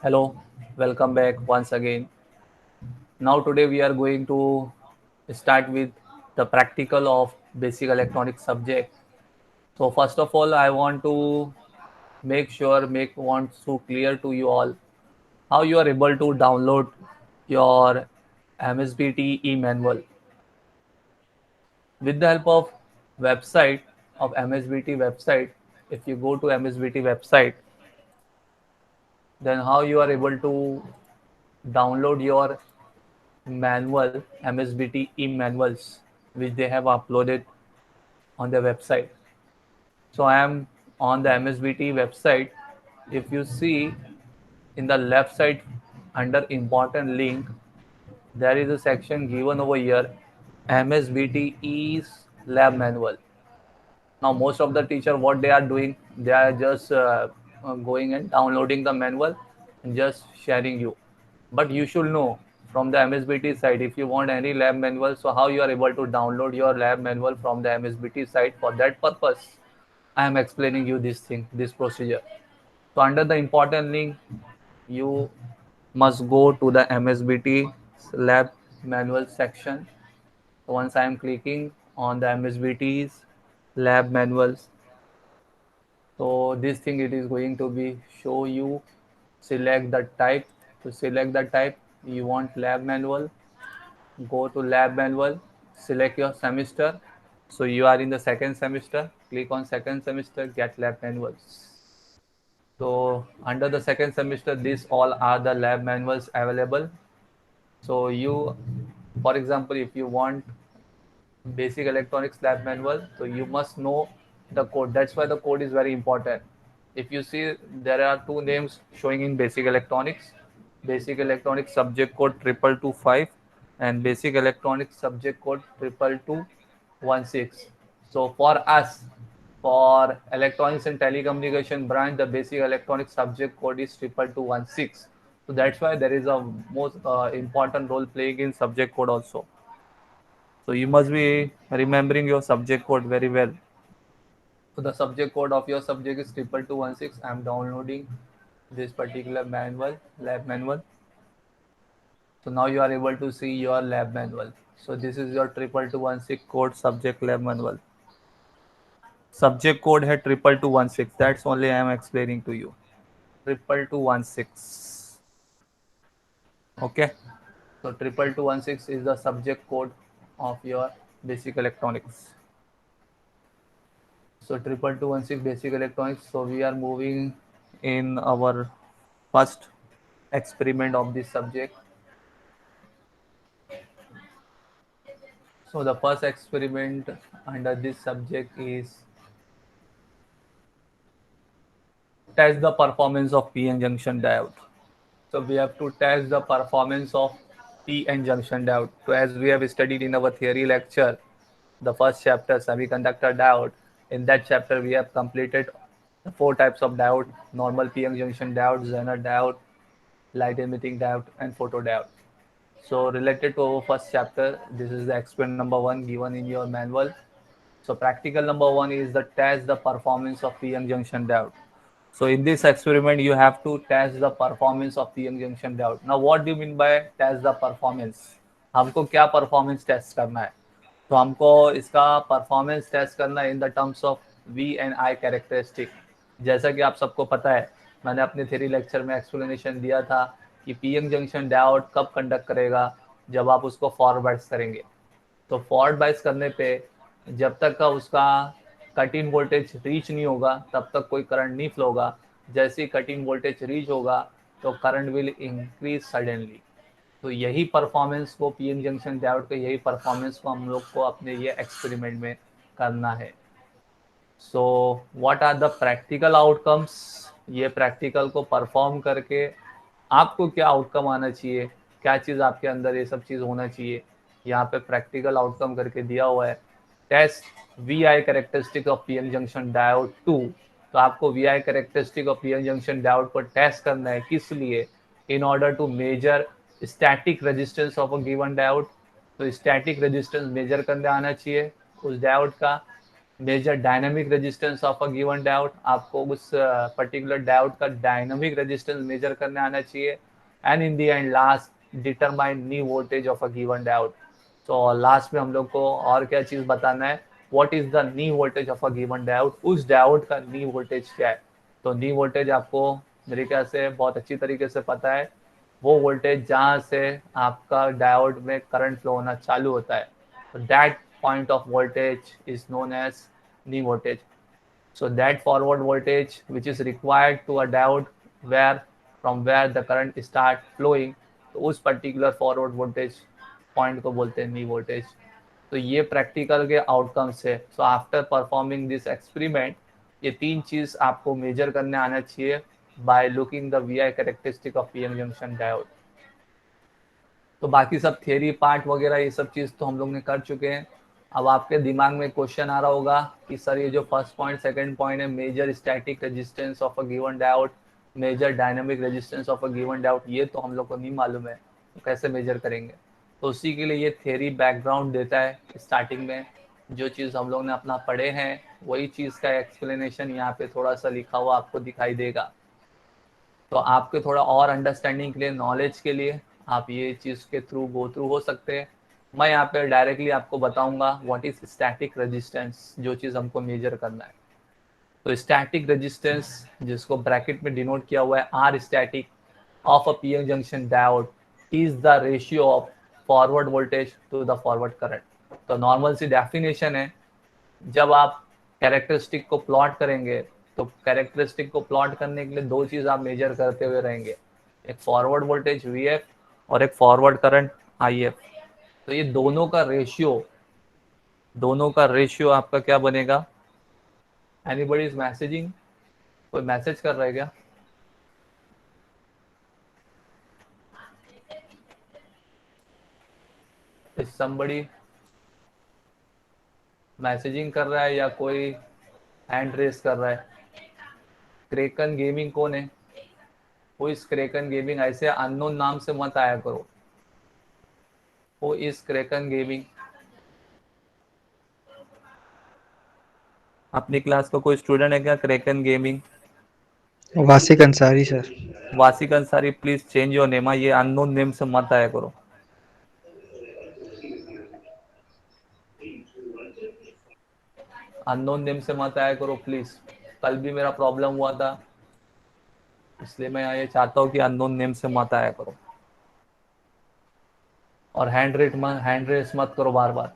Hello, welcome back once again. Now today we are going to start with the practical of basic electronics subject. So first of all, I want to make want to clear to you all how you are able to download your MSBT e-manual with the help of website of MSBT website. If you go to MSBT website, then how you are able to download your manual MSBT e-manuals which they have uploaded on their website. So I am on the MSBT website. If you see in the left side under important link, there is a section given over here, MSBT is lab manual. Now most of the teacher what they are doing, they are just going and downloading the manual and just sharing you. But you should know from the MSBT side, if you want any lab manual, so how you are able to download your lab manual from the MSBT site. For that purpose I am explaining you this thing, this procedure. So under the important link, you must go to the MSBT lab manual section. Once I am clicking on the MSBT's lab manuals, so this thing it is going to be show you, select the type. To select the type you want lab manual, go to lab manual, select your semester. So you are in the second semester, click on second semester, get lab manuals. So under the second semester, these all are the lab manuals available. So you, for example, if you want basic electronics lab manual, so you must know the code. That's why the code is very important. If you see, there are two names showing in basic electronics subject code 2225 and basic electronics subject code 2216. So for us, for electronics and telecommunication branch, the basic electronics subject code is 2216. So that's why there is a most important role playing in subject code also. So you must be remembering your subject code very well. So the subject code of your subject is 2216. I'm downloading this particular manual, lab manual. So now you are able to see your lab manual. So this is your 2216 code subject lab manual. Subject code है 2216. That's only I am explaining to you. 2216. Okay. So 2216 is the subject code of your basic electronics. So 2216 basic electronics. So we are moving in our first experiment of this subject. So the first experiment under this subject is test the performance of PN junction diode. So we have to test the performance of PN junction diode. So as we have studied in our theory lecture, the first chapter semiconductor diode, in that chapter we have completed the four types of diode: normal PN junction diode, Zener diode, light emitting diode, and photodiode. So related to our first chapter, this is the experiment number one given in your manual. So practical number one is the test the performance of PN junction diode. So in this experiment, you have to test the performance of PN junction diode. Now what do you mean by test the performance? हमको क्या performance test करना है? तो हमको इसका performance test करना है in the terms of V and I characteristic. जैसा कि आप सबको पता है, मैंने अपने थ्योरी लेक्चर में एक्सप्लेनेशन दिया था कि पीएन जंक्शन डायोड कब कंडक्ट करेगा, जब आप उसको फॉरवर्ड बायस करेंगे. तो फॉरवर्ड बायस करने पे जब तक का उसका कट इन वोल्टेज रीच नहीं होगा तब तक कोई करंट नहीं फ्लो होगा. जैसे ही कट इन वोल्टेज रीच होगा तो करंट विल इंक्रीज सडनली. तो यही परफॉर्मेंस को पीएन जंक्शन डायोड के यही परफॉर्मेंस को हम लोग को अपने ये एक्सपेरिमेंट में करना है. So what are the practical outcomes? ये प्रैक्टिकल को परफॉर्म करके आपको क्या आउटकम आना चाहिए, क्या चीज़ आपके अंदर ये सब चीज़ होना चाहिए, यहाँ पे प्रैक्टिकल आउटकम करके दिया हुआ है. Test V I characteristic of PN junction diode 2. तो आपको V I characteristic of PN junction diode को टेस्ट करना है. किस लिए? In order to measure static resistance of a given diode. तो स्टैटिक रेजिस्टेंस मेजर करने आना चाहिए उस डायोड का. Measure dynamic resistance of a given diode, आपको उस पर्टिकुलर डायोड का डायनामिक रेजिस्टेंस मेजर करने आना चाहिए। And in the and last determine knee voltage of a given diode. तो लास्ट में हम लोग को और क्या चीज बताना है, what is the knee voltage of a given diode, उस डायोड का नी वोल्टेज क्या है। तो नी वोल्टेज आपको मेरे ख्याल से बहुत अच्छी तरीके से पता है, वो वोल्टेज जहाँ से आपका डायोड में करंट फ्लो होना चालू होता है, तो that point of voltage is known as knee voltage. So that forward voltage which is required to a diode where from where the current start flowing, तो उस particular forward voltage point को बोलते हैं knee voltage। तो ये practical के outcomes है। So after performing this experiment, ये तीन चीज आपको मेजर करने आना चाहिए by looking the V I characteristic of PN junction diode. तो बाकी सब थियरी पार्ट वगैरह ये सब चीज़ तो हम लोग ने कर चुके हैं। अब आपके दिमाग में क्वेश्चन आ रहा होगा कि सर ये जो फर्स्ट पॉइंट सेकंड पॉइंट है, measure static resistance of a given diode, measure dynamic resistance of a given diode, ये तो हम लोग को नहीं मालूम है, तो कैसे मेजर करेंगे। तो उसी के लिए ये थियरी बैकग्राउंड देता है। स्टार्टिंग में जो चीज़ हम लोग ने अपना पढ़े हैं वही चीज़ का एक्सप्लेनेशन यहाँ पे थोड़ा सा लिखा हुआ आपको दिखाई देगा। तो आपके थोड़ा और अंडरस्टैंडिंग के लिए, नॉलेज के लिए आप ये चीज़ के थ्रू गो थ्रू हो सकते हैं। मैं यहाँ पे डायरेक्टली आपको बताऊंगा व्हाट इज स्टैटिक रेजिस्टेंस, जो चीज़ हमको मेजर करना है। तो स्टैटिक रेजिस्टेंस, जिसको ब्रैकेट में डिनोट किया हुआ है R static, of a PN junction diode is the ratio of forward voltage to the forward current. तो नॉर्मल सी डेफिनेशन है, जब आप कैरेक्टरिस्टिक को प्लॉट करेंगे, तो कैरेक्टरिस्टिक को प्लॉट करने के लिए दो चीज आप मेजर करते हुए रहेंगे, एक फॉरवर्ड वोल्टेज वी एफ और एक फॉरवर्ड करंट आई एफ। तो ये दोनों का रेशियो आपका क्या बनेगा। एनीबडी इज मैसेजिंग, कोई मैसेज कर रहा है क्या? इज समबडी मैसेजिंग कर रहा है या कोई हैंड रेस कर रहा है? क्रेकन गेमिंग कौन है? वो इस क्रेकन गेमिंग, ऐसे अननोन नाम से मत आया करो। वो इस क्रेकन गेमिंग, अपनी क्लास का कोई स्टूडेंट है क्या क्रेकन gaming? वासिक Ansari sir. वासिक Ansari, please change your name, ये अननोन नेम से मत आया करो। अननोन नेम से मत आया करो प्लीज। कल भी मेरा प्रॉब्लम हुआ था, इसलिए मैं ये चाहता हूँ कि अननोन नेम से मत आया करो। और हैंड रेस मत करो बार बार।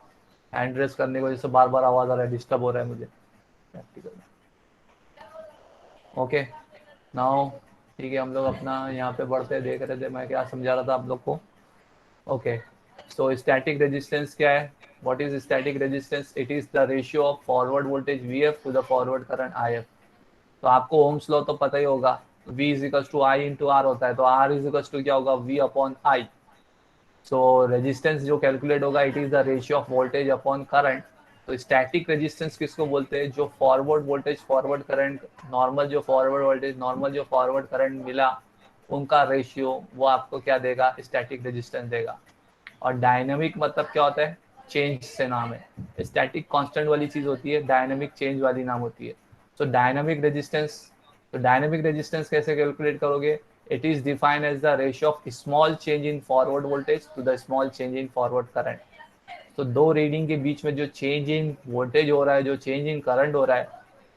हैंड रेस करने की वजह से बार बार आवाज आ रहा है, डिस्टर्ब हो रहा है मुझे प्रैक्टिकल में। ओके, नाउ ठीक है, हम लोग अपना यहाँ पे बढ़ते देख रहे थे, मैं क्या समझा रहा था आप लोग को। ओके, सो स्टैटिक रेजिस्टेंस क्या है? What is static resistance? It is the ratio of forward voltage V F to the forward current I F. तो आपको ओम्स लॉ तो पता ही होगा, V is equal to I into R होता है, तो R इज इक्वल टू क्या होगा, V upon I. So resistance जो कैलकुलेट होगा, it is the ratio of voltage upon current. तो स्टैटिक रेजिस्टेंस किसको बोलते हैं? जो forward voltage forward current, normal जो फॉरवर्ड वोल्टेज नॉर्मल जो फॉरवर्ड करंट मिला, उनका रेशियो वो आपको क्या देगा, स्टैटिक रेजिस्टेंस देगा। और डायनेमिक मतलब क्या होता है? चेंज से नाम है। स्टैटिक कांस्टेंट वाली चीज होती है, डायनेमिक चेंज वाली नाम होती है। तो डायनेमिक रेजिस्टेंस, तो डायनेमिक रेजिस्टेंस कैसे कैलकुलेट करोगे? It is defined as the ratio of small change in forward voltage to the small change in forward current. तो दो रीडिंग के बीच में जो चेंज इन वोल्टेज हो रहा है, जो चेंज इन करंट हो रहा है,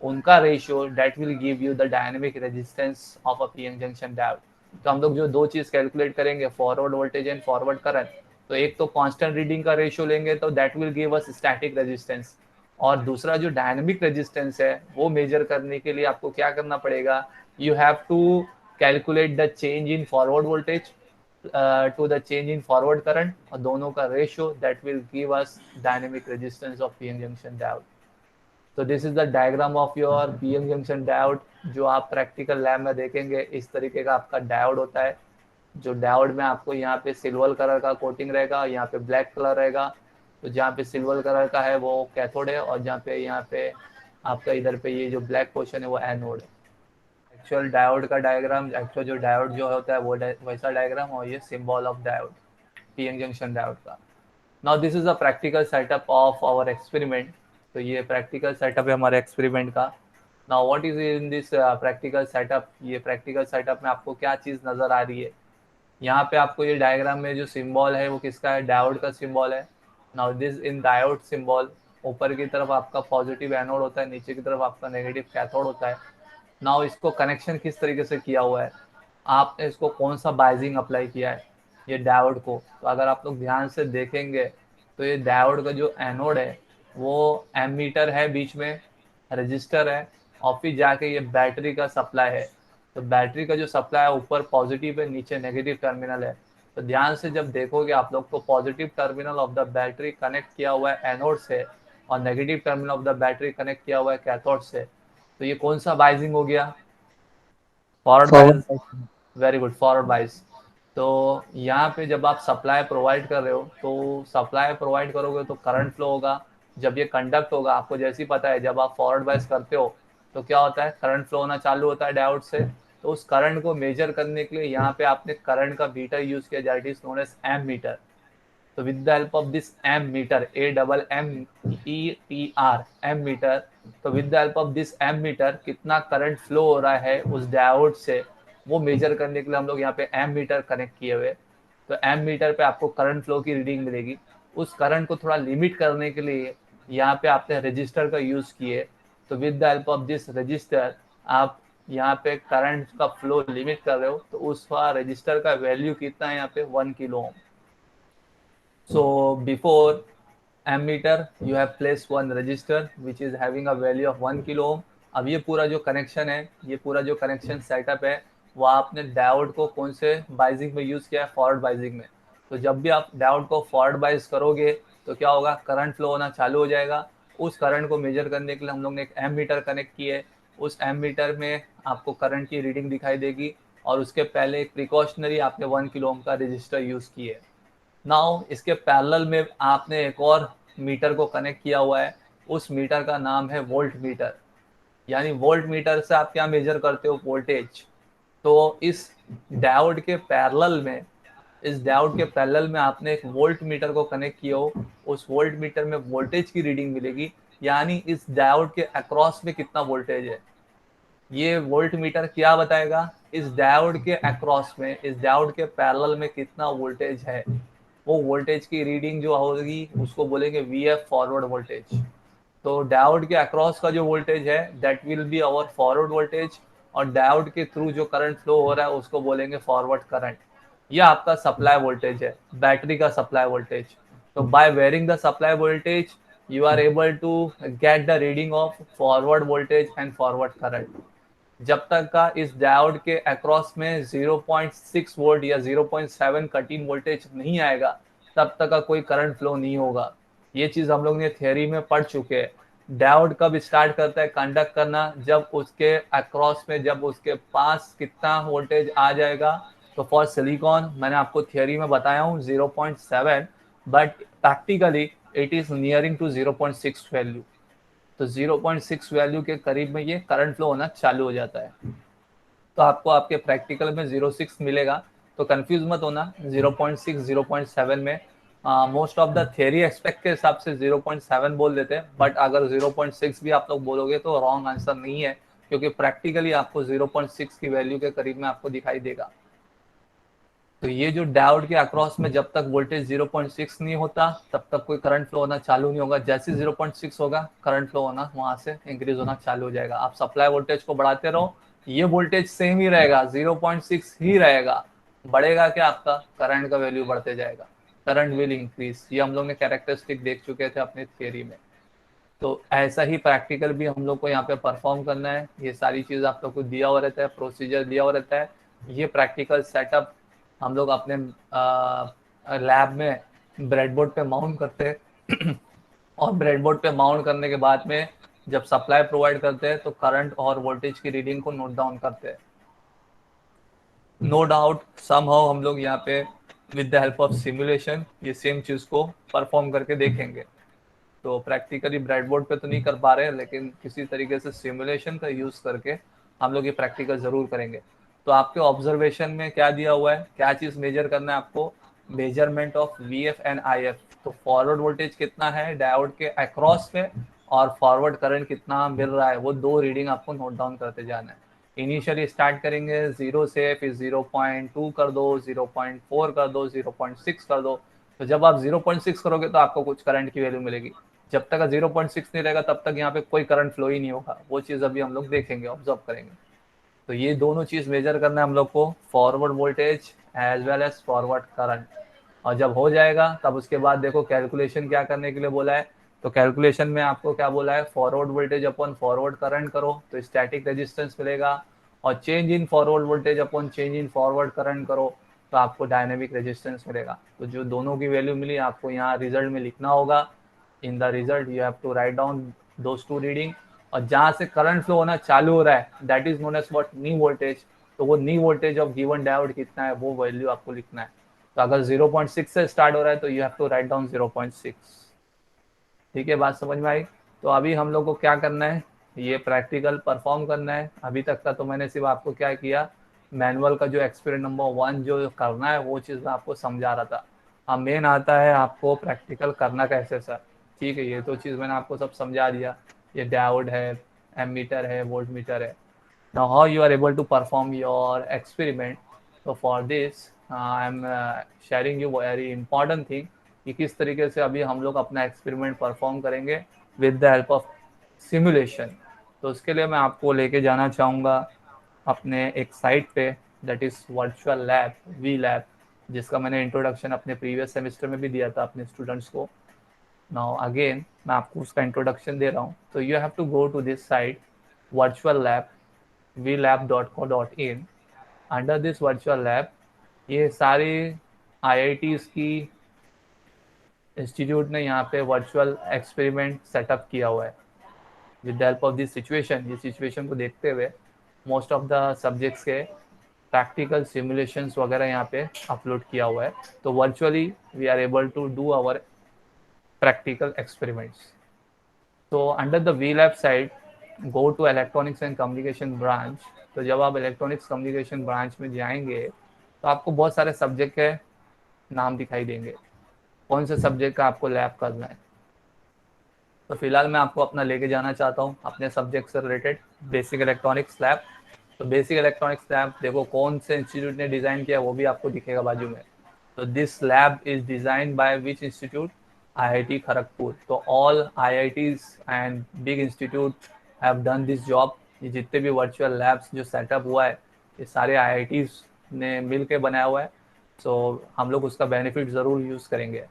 उनका ratio that will give you the dynamic resistance of a PN junction diode. तो हम लोग जो दो चीज कैलकुलेट करेंगे, forward voltage and forward current, तो एक तो कांस्टेंट रीडिंग का रेशियो लेंगे तो that will give us static resistance, और दूसरा जो डायनेमिक रेजिस्टेंस है वो मेजर करने के लिए आपको क्या करना पड़ेगा, you have to calculate the change in forward voltage to the change in forward current, और दोनों का ratio that will give us dynamic resistance of PN junction diode. तो this is the diagram of your PN junction diode, जो आप practical lab में देखेंगे। इस तरीके का आपका डायोड होता है, जो डायोड में आपको यहाँ पे सिल्वर कलर का कोटिंग रहेगा, यहाँ पे ब्लैक कलर रहेगा। तो जहाँ पे सिल्वर कलर का है वो कैथोड है, और जहाँ पे यहाँ पे आपका इधर पे ये जो ब्लैक पोर्शन है वो एनोड है। एक्चुअल डायोड का डायग्राम, एक्चुअल जो डायोड जो होता है वो वैसा डायग्राम, और ये symbol of diode, PN junction diode का। Now this is a practical setup of our experiment. तो ये प्रैक्टिकल सेटअप है हमारे एक्सपेरिमेंट का। Now what is in this practical setup, ये प्रैक्टिकल सेटअप में आपको क्या चीज़ नज़र आ रही है? यहाँ पे आपको ये डायग्राम में जो सिंबल है वो किसका है? डायोड का सिंबल है। Now this in diode symbol, ऊपर की तरफ आपका पॉजिटिव एनोड होता है, नीचे की तरफ आपका नेगेटिव कैथोड होता है। नाउ इसको कनेक्शन किस तरीके से किया हुआ है, आपने इसको कौन सा बाइजिंग अप्लाई किया है ये डायोड को? तो अगर आप लोग ध्यान से देखेंगे तो ये डायोड का जो एनोड है वो एमीटर है, बीच में रजिस्टर है, और फिर जाके ये बैटरी का सप्लाई है। तो बैटरी का जो सप्लाई है ऊपर पॉजिटिव है, नीचे नेगेटिव टर्मिनल है। तो ध्यान से जब देखोगे आप लोग, तो positive terminal of the battery connect किया हुआ है एनोड से, और negative terminal of the battery connect किया हुआ है कैथोड से। तो ये कौन सा बाइजिंग हो गया? फॉरवर्ड बाइस। फॉरवर्ड। वेरी गुड, फॉरवर्ड बाइस। तो यहाँ पे जब आप सप्लाई प्रोवाइड कर रहे हो, तो सप्लाई प्रोवाइड करोगे तो करंट फ्लो होगा। जब ये कंडक्ट होगा, आपको जैसे ही पता है जब आप फॉरवर्ड बाइस करते हो तो क्या होता है? करंट फ्लो होना चालू होता है डायोड से। तो उस करंट को मेजर करने के लिए यहाँ पे आपने करंट का मीटर यूज किया, that is known as ammeter. So with the help of this ammeter, AMMETR, ammeter, तो with the help of this ammeter कितना करंट फ्लो हो रहा है उस डायोड से वो मेजर करने के लिए हम लोग यहाँ पे एममीटर कनेक्ट किए हुए। तो एममीटर पे आपको करंट फ्लो की रीडिंग मिलेगी। उस करंट को थोड़ा लिमिट करने के लिए यहाँ पे आपने रजिस्टर का यूज किए। तो with the help of this register आप यहाँ पे करंट का फ्लो लिमिट कर रहे हो। तो उस रजिस्टर का वैल्यू कितना है यहाँ पे? 1 kilo Om. So before ammeter you have placed one resistor which is having a value of 1 kilo ohm। अब ये पूरा जो कनेक्शन है, ये पूरा जो कनेक्शन सेटअप है, वो आपने डायोड को कौन से बाइजिंग में यूज किया है? फॉरवर्ड बाइजिंग में। तो जब भी आप डायोड को फॉरवर्ड बाइज करोगे तो क्या होगा? करंट फ्लो होना चालू हो जाएगा। उस करंट को मेजर करने के लिए हम लोग ने एक एममीटर कनेक्ट किया है। उस एममीटर में आपको करंट की रीडिंग दिखाई देगी, और उसके पहले एक प्रिकॉशनरी आपने 1 किलो ओम का रजिस्टर यूज किया है। नाउ इसके पैरेलल में आपने एक और मीटर को कनेक्ट किया हुआ है। उस मीटर का नाम है वोल्ट मीटर। यानी वोल्ट मीटर से आप क्या मेजर करते हो? वोल्टेज। तो इस डायोड के पैरेलल में, इस डायोड के पैरेलल में आपने एक वोल्ट मीटर को कनेक्ट किया हो। उस वोल्ट मीटर में वोल्टेज की रीडिंग मिलेगी, यानी इस डायोड के अक्रॉस में कितना वोल्टेज है। ये वोल्ट मीटर क्या बताएगा? इस डायोड के अक्रॉस में, इस डायोड के पैरेलल में कितना वोल्टेज है। वो वोल्टेज की रीडिंग जो होगी उसको बोलेंगे वीएफ, फॉरवर्ड वोल्टेज। तो डायोड के अक्रॉस का जो वोल्टेज है that will be our forward voltage, और डायोड के थ्रू जो करंट फ्लो हो रहा है उसको बोलेंगे फॉरवर्ड करंट। यह आपका सप्लाई वोल्टेज है, बैटरी का सप्लाई वोल्टेज। तो by varying the supply voltage you are able to get the reading of forward voltage and forward current. जब तक का इस डायोड के अक्रॉस में 0.6 वोल्ट या 0.7 कट-इन वोल्टेज नहीं आएगा, तब तक का कोई करंट फ्लो नहीं होगा। ये चीज हम लोग ने थियोरी में पढ़ चुके हैं। डायोड कब स्टार्ट करता है कंडक्ट करना? जब उसके अक्रॉस में, जब उसके पास कितना वोल्टेज आ जाएगा। तो फॉर सिलिकॉन मैंने आपको थियोरी में बताया हूँ 0.7, but practically it is nearing to 0.6 value. तो 0.6 वैल्यू के करीब में ये करंट फ्लो होना चालू हो जाता है। तो आपको आपके प्रैक्टिकल में 0.6 मिलेगा, तो कंफ्यूज मत होना 0.6 0.7 में। Most of the theory expect के हिसाब से 0.7 बोल देते हैं, बट अगर 0.6 भी आप लोग बोलोगे तो रॉन्ग आंसर नहीं है, क्योंकि प्रैक्टिकली आपको 0.6 की वैल्यू के करीब में आपको दिखाई देगा। तो ये जो डायोड के अक्रॉस में जब तक वोल्टेज 0.6 नहीं होता तब तक कोई करंट फ्लो होना चालू नहीं होगा। जैसे 0.6 होगा करंट फ्लो होना वहां से इंक्रीज होना चालू हो जाएगा। आप सप्लाई वोल्टेज को बढ़ाते रहो, ये वोल्टेज सेम ही रहेगा, 0.6 ही रहेगा। बढ़ेगा क्या? आपका करंट का वैल्यू बढ़ते जाएगा, करंट विल इंक्रीज। ये हम लोग ने कैरेक्टरिस्टिक देख चुके थे अपने थियरी में। तो ऐसा ही प्रैक्टिकल भी हम लोग को यहाँ पे परफॉर्म करना है। ये सारी चीज आप लोग को दिया हुआ रहता है, प्रोसीजर दिया हुआ रहता है। ये प्रैक्टिकल सेटअप हम लोग अपने लैब में ब्रेडबोर्ड पे माउंट करते हैं और ब्रेडबोर्ड पे माउंट करने के बाद में जब सप्लाई प्रोवाइड करते हैं तो करंट और वोल्टेज की रीडिंग को नोट डाउन करते हैं। नो डाउट समहाउ हम लोग यहाँ पे with the help of simulation ये सेम चीज को परफॉर्म करके देखेंगे। तो प्रैक्टिकली ब्रेडबोर्ड पे तो नहीं कर पा रहे हैं, लेकिन किसी तरीके से सिमुलेशन का यूज करके हम लोग ये प्रैक्टिकल जरूर करेंगे। तो आपके ऑब्जर्वेशन में क्या दिया हुआ है, क्या चीज मेजर करना है आपको? Measurement of VF and if. तो फॉरवर्ड वोल्टेज कितना है डायोड के अक्रॉस में, और फॉरवर्ड करंट कितना मिल रहा है, वो 2 रीडिंग आपको नोट डाउन करते जाना है। इनिशियली स्टार्ट करेंगे 0 से, फिर 0.2 कर दो, 0.4 कर दो, 0.6 कर दो। तो जब आप 0.6 करोगे तो आपको कुछ करंट की वैल्यू मिलेगी। जब तक 0.6 नहीं रहेगा तब तक यहाँ पे कोई करंट फ्लो ही नहीं होगा। वो चीज़ अभी हम लोग देखेंगे, ऑब्जर्व करेंगे। तो ये दोनों चीज़ मेजर करना है हम लोग को, forward voltage as well as forward current. और जब हो जाएगा तब उसके बाद देखो कैलकुलेशन क्या करने के लिए बोला है। तो कैलकुलेशन में आपको क्या बोला है, forward voltage upon forward current करो तो स्टैटिक रेजिस्टेंस मिलेगा, और change in forward voltage upon change in forward current करो तो आपको डायनेमिक रेजिस्टेंस मिलेगा। तो जो दोनों की वैल्यू मिली आपको यहाँ रिजल्ट में लिखना होगा। In the result you have to write down those two reading, और जहाँ से करंट फ्लो होना चालू हो रहा है that is known as what, knee voltage. तो वो knee voltage of given diode कितना है वो वैल्यू आपको लिखना है। तो अगर 0.6 से स्टार्ट हो रहा है तो you have to write down 0.6। ठीक है, बात समझ में आई। तो अभी हम लोग को क्या करना है, ये प्रैक्टिकल परफॉर्म करना है। अभी तक का तो मैंने सिर्फ आपको क्या किया, मैनुअल का जो एक्सपेरिमेंट नंबर 1 जो करना है वो चीज़ मैं आपको समझा रहा था। अब मेन आता है आपको प्रैक्टिकल करना कैसे सर। ठीक है, ये तो चीज़ मैंने आपको सब समझा दिया। ये डायोड है, एमीटर है, वोल्ट मीटर है। Now how you are able to perform your experiment? So for this I am sharing you very important thing कि किस तरीके से अभी हम लोग अपना एक्सपेरिमेंट परफॉर्म करेंगे with the help of simulation. तो उसके लिए मैं आपको लेके जाना चाहूँगा अपने एक साइट पे, that is virtual lab, we lab, जिसका मैंने इंट्रोडक्शन अपने प्रीवियस सेमेस्टर में भी दिया था अपने स्टूडेंट्स को। नाउ अगेन मैं आपको उसका इंट्रोडक्शन दे रहा हूँ। तो you have to go to this site virtual lab vlab.co.in। Under this virtual lab ये सारी IITs की इंस्टीट्यूट ने यहाँ पे वर्चुअल एक्सपेरिमेंट सेटअप किया हुआ है। With the help of this situation, ये सिचुएशन को देखते हुए मोस्ट ऑफ द सब्जेक्ट्स के प्रैक्टिकल सिमुलेशंस वगैरह यहाँ पे अपलोड किया हुआ है। तो virtually we are able to do our practical experiments. तो under the V lab side go to electronics and communication branch. तो जब आप इलेक्ट्रॉनिक्स कम्युनिकेशन ब्रांच में जाएंगे तो आपको बहुत सारे सब्जेक्ट के नाम दिखाई देंगे, कौन से सब्जेक्ट का आपको लैब करना है। तो फिलहाल मैं आपको अपना लेके जाना चाहता हूँ अपने सब्जेक्ट से रिलेटेड बेसिक इलेक्ट्रॉनिक्स लैब। तो बेसिक इलेक्ट्रॉनिक्स लैब देखो कौन से इंस्टीट्यूट ने डिज़ाइन किया वो भी आपको दिखेगा बाजू में। तो this lab is designed by which institute, IIT Kharagpur. तो all IITs and big institute have done this job. ये जितने भी वर्चुअल लैब्स जो सेटअप हुआ है ये सारे IITs ने मिल के बनाया हुआ है। सो हम लोग उसका बेनिफिट ज़रूर यूज़ करेंगे।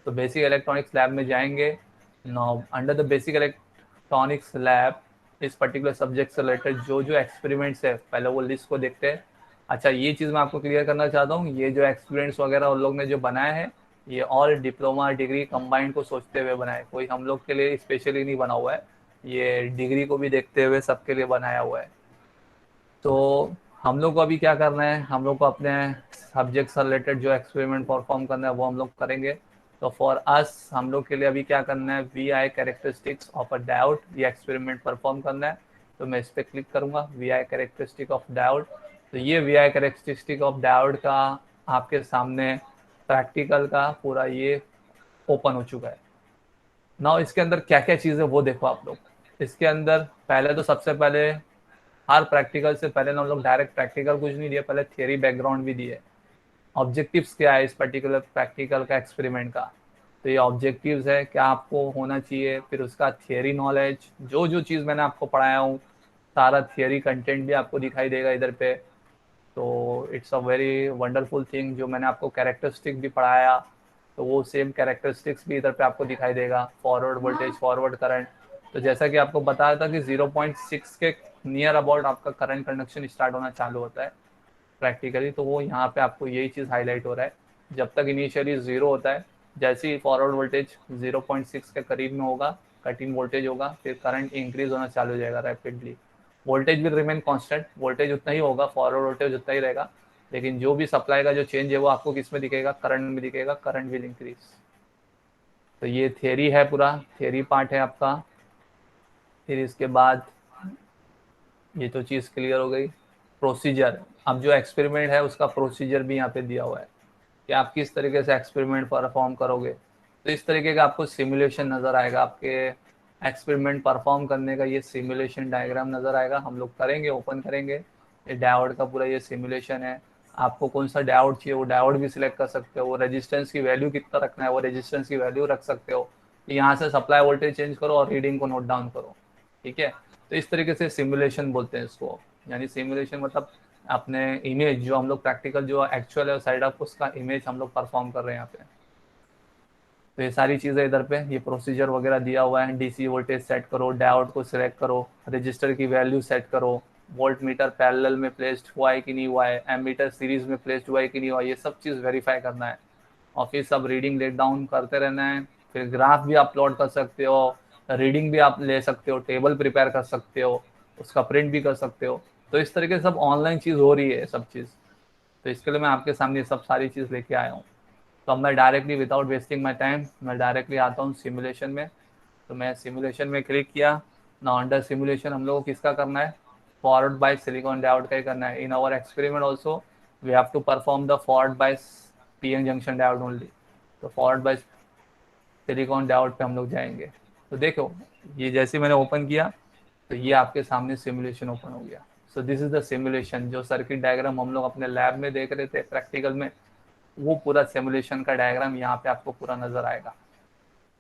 तो बेसिक इलेक्ट्रॉनिक्स लैब में जाएंगे। Now under the basic electronics lab इस पर्टिकुलर सब्जेक्ट से रिलेटेड जो जो एक्सपेरिमेंट्स है पहले वो लिस्ट को देखते हैं। अच्छा, ये चीज़ मैं आपको क्लियर करना चाहता हूँ, ये जो एक्सपीरियंस वगैरह उन लोग ने जो बनाया है ये ऑल डिप्लोमा डिग्री कंबाइंड को सोचते हुए बनाए, कोई हम लोग के लिए स्पेशली नहीं बना हुआ है। ये डिग्री को भी देखते हुए सबके लिए बनाया हुआ है। तो हम लोग को अभी क्या करना है, हम लोग को अपने सब्जेक्ट से रिलेटेड जो एक्सपेरिमेंट परफॉर्म करना है वो हम लोग करेंगे। तो फॉर अस हम लोग के लिए अभी क्या करना है, VI characteristics of a diode, ये एक्सपेरिमेंट परफॉर्म करना है। तो मैं इस पर क्लिक करूंगा, VI कैरेक्टरिस्टिक ऑफ डायोड। तो ये VI कैरेक्टरिस्टिक ऑफ डायोड का आपके सामने प्रैक्टिकल का पूरा ये ओपन हो चुका है। नाउ इसके अंदर क्या क्या चीज़ है वो देखो आप लोग। इसके अंदर पहले तो सबसे पहले हर प्रैक्टिकल से पहले ना हम लोग डायरेक्ट प्रैक्टिकल कुछ नहीं दिया, पहले थियरी बैकग्राउंड भी दिए। ऑब्जेक्टिव्स क्या है इस पर्टिकुलर प्रैक्टिकल का एक्सपेरिमेंट का। तो ये ऑब्जेक्टिव्स है क्या आपको होना चाहिए, फिर उसका थियरी नॉलेज, जो जो चीज़ मैंने आपको पढ़ाया हूँ सारा थियरी कंटेंट भी आपको दिखाई देगा इधर पे। तो it's a very wonderful thing, जो मैंने आपको कैरेक्टरिस्टिक भी पढ़ाया तो वो सेम कैरेक्टरिस्टिक्स भी इधर पे आपको दिखाई देगा। Forward voltage, forward current. तो जैसा कि आपको बताया था कि 0.6 के नियर अबाउट आपका करंट कंडक्शन स्टार्ट होना चालू होता है प्रैक्टिकली। तो वो यहाँ पे आपको यही चीज़ हाईलाइट हो रहा है। जब तक इनिशियली 0 होता है, जैसे ही फॉरवर्ड वोल्टेज 0.6 के करीब में होगा, कटिंग वोल्टेज होगा, फिर करंट इंक्रीज होना चालू हो जाएगा rapidly. Voltage will remain constant, voltage उतना ही होगा, फॉरवर्ड वोल्टेज उतना ही रहेगा, लेकिन जो भी सप्लाई का जो चेंज है वो आपको किस में दिखेगा, करंट में दिखेगा, करंट विल इंक्रीज। तो ये थियरी है, पूरा थियरी पार्ट है आपका। फिर इसके बाद ये तो चीज़ क्लियर हो गई। प्रोसीजर, अब जो एक्सपेरिमेंट है उसका प्रोसीजर भी यहाँ पे दिया हुआ है कि आप किस तरीके से एक्सपेरिमेंट परफॉर्म करोगे। तो इस तरीके का आपको सिमुलेशन नज़र आएगा आपके एक्सपेरिमेंट परफॉर्म करने का ये सिमुलेशन डायग्राम नज़र आएगा। हम लोग करेंगे, ओपन करेंगे, ये डायोड का पूरा ये सिमुलेशन है। आपको कौन सा डायोड चाहिए वो डायोड भी सिलेक्ट कर सकते हो, वो रेजिस्टेंस की वैल्यू कितना रखना है वो रेजिस्टेंस की वैल्यू रख सकते हो। यहाँ से सप्लाई वोल्टेज चेंज करो और रीडिंग को नोट डाउन करो, ठीक है। तो इस तरीके से सिमुलेशन बोलते हैं इसको, यानी सिमुलेशन मतलब अपने इमेज जो हम लोग प्रैक्टिकल जो एक्चुअल है साइड ऑफ उसका इमेज हम लोग परफॉर्म कर रहे हैं यहाँ पे। तो ये सारी चीज़ें इधर पे ये प्रोसीजर वगैरह दिया हुआ है। डीसी वोल्टेज सेट करो, डायोड को सिलेक्ट करो, रजिस्टर की वैल्यू सेट करो, वोल्ट मीटर पैरेलल में प्लेस्ड हुआ है कि नहीं हुआ है, एमीटर सीरीज में प्लेस्ड हुआ है कि नहीं हुआ है, ये सब चीज़ वेरीफाई करना है। और फिर सब रीडिंग लेट डाउन करते रहना है। फिर ग्राफ भी आप प्लॉट कर सकते हो, रीडिंग भी आप ले सकते हो, टेबल प्रिपेयर कर सकते हो, उसका प्रिंट भी कर सकते हो। तो इस तरीके से सब ऑनलाइन चीज़ हो रही है सब चीज़। तो इसके लिए मैं आपके सामने सब सारी चीज़ लेके आया हूँ। तो अब मैं directly without wasting my time मैं डायरेक्टली आता हूँ सिमुलेशन में। तो मैं सिमुलेशन में क्लिक किया ना। अंडर सिमुलेशन हम लोग को किसका करना है, फॉरवर्ड बाय सिलिकॉन डायोड का ही करना है। In our experiment also we have to perform the forward bias PN junction diode only. तो फॉरवर्ड बाय सिलिकॉन डायोड पे हम लोग जाएंगे। तो देखो ये जैसे मैंने ओपन किया तो ये आपके सामने सिमुलेशन ओपन हो गया। So this is the simulation, जो सर्किट डायग्राम हम लोग अपने लैब में देख रहे थे प्रैक्टिकल में, वो पूरा सिमुलेशन का डायग्राम यहाँ पे आपको पूरा नजर आएगा।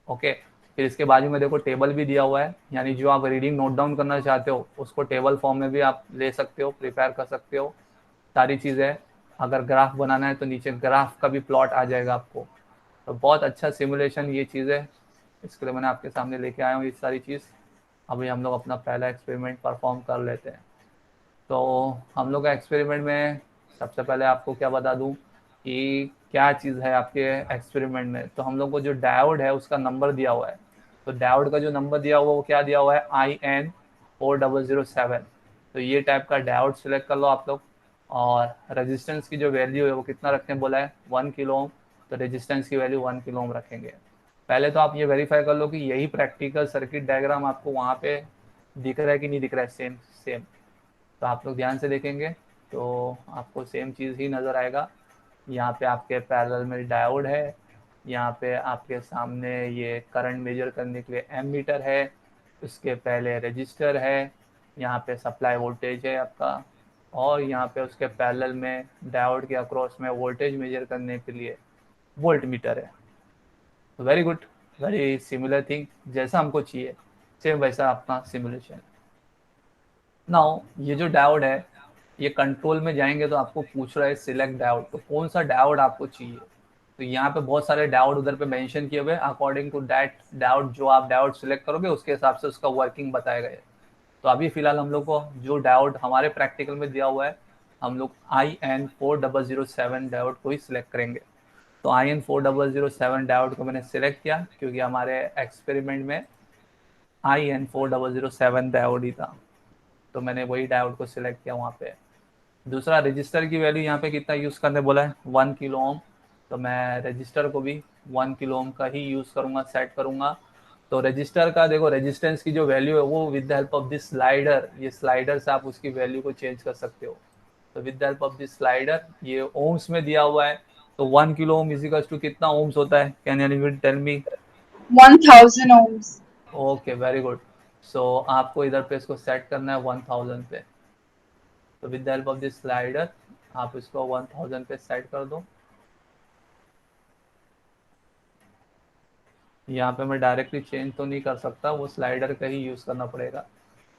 ओके, फिर इसके बाजू में देखो टेबल भी दिया हुआ है, यानी जो आप रीडिंग नोट डाउन करना चाहते हो उसको टेबल फॉर्म में भी आप ले सकते हो, प्रिपेयर कर सकते हो। सारी चीज़ें, अगर ग्राफ बनाना है तो नीचे ग्राफ का भी प्लॉट आ जाएगा आपको। तो बहुत अच्छा सिमुलेशन ये चीज़ है, इसके लिए मैंने आपके सामने लेके आया हूँ ये सारी चीज़। अभी हम लोग अपना पहला एक्सपेरिमेंट परफॉर्म कर लेते हैं। तो हम लोग का एक्सपेरिमेंट में सबसे पहले आपको क्या बता दूं कि क्या चीज़ है आपके एक्सपेरिमेंट में। तो हम लोग को जो डायोड है उसका नंबर दिया हुआ है। तो डायोड का जो नंबर दिया हुआ है वो क्या दिया हुआ है, IN4007। तो ये टाइप का डायोड सिलेक्ट कर लो आप लोग। और रेजिस्टेंस की जो वैल्यू है वो कितना रखने बोला है, 1 किलो ओम। तो रेजिस्टेंस की वैल्यू 1 किलो ओम रखेंगे। पहले तो आप ये वेरीफाई कर लो कि यही प्रैक्टिकल सर्किट डायग्राम आपको वहाँ पे दिख रहा है कि नहीं दिख रहा है, सेम सेम। तो आप लोग ध्यान से देखेंगे तो आपको सेम चीज़ ही नज़र आएगा। यहाँ पे आपके पैरेलल में डायोड है, यहाँ पे आपके सामने ये करंट मेजर करने के लिए एमीटर है, उसके पहले रजिस्टर है, यहाँ पे सप्लाई वोल्टेज है आपका, और यहाँ पे उसके पैरेलल में डायोड के अक्रॉस में वोल्टेज मेजर करने के लिए वोल्ट मीटर है। तो very good, very similar thing, जैसा हमको चाहिए सेम वैसा अपना सिमुलेशन। नाउ ये जो डायोड है ये कंट्रोल में जाएंगे तो आपको पूछ रहा है सिलेक्ट डायोड, तो कौन सा डायोड आपको चाहिए। तो यहाँ पे बहुत सारे डायोड उधर पे मेंशन किए हुए, अकॉर्डिंग टू दैट डायोड जो आप डायोड सिलेक्ट करोगे उसके हिसाब से उसका वर्किंग बताएगा। तो अभी फिलहाल हम लोग को जो डायोड हमारे प्रैक्टिकल में दिया हुआ है, हम लोग IN4007 डायोड को ही सिलेक्ट करेंगे। तो IN4007 डायोड को मैंने सिलेक्ट किया क्योंकि हमारे एक्सपेरिमेंट में IN4007 डायोड ही था, तो मैंने वही डायोड को सिलेक्ट किया वहाँ पे। दूसरा रजिस्टर की वैल्यू यहाँ पे कितना यूज़ करने बोला है, 1 किलो ओम। तो मैं रजिस्टर को भी 1 किलो ओम का ही यूज़ करूँगा, सेट करूँगा। तो रजिस्टर का देखो रेजिस्टेंस की जो वैल्यू है वो with the help of this slider, ये स्लाइडर से आप उसकी वैल्यू को चेंज कर सकते हो। तो with the help of this slider ये ओम्स में दिया हुआ है। तो 1 किलो ओम इजिकल्स टू कितना ओम्स होता है, can anyone tell me. 1000 ohms. Okay very good. So आपको इधर पे इसको सेट करना है 1000 पे। तो with the help of this slider आप इसको 1000 पे सेट कर दो। यहाँ पे मैं डायरेक्टली चेंज तो नहीं कर सकता, वो स्लाइडर का ही यूज़ करना पड़ेगा।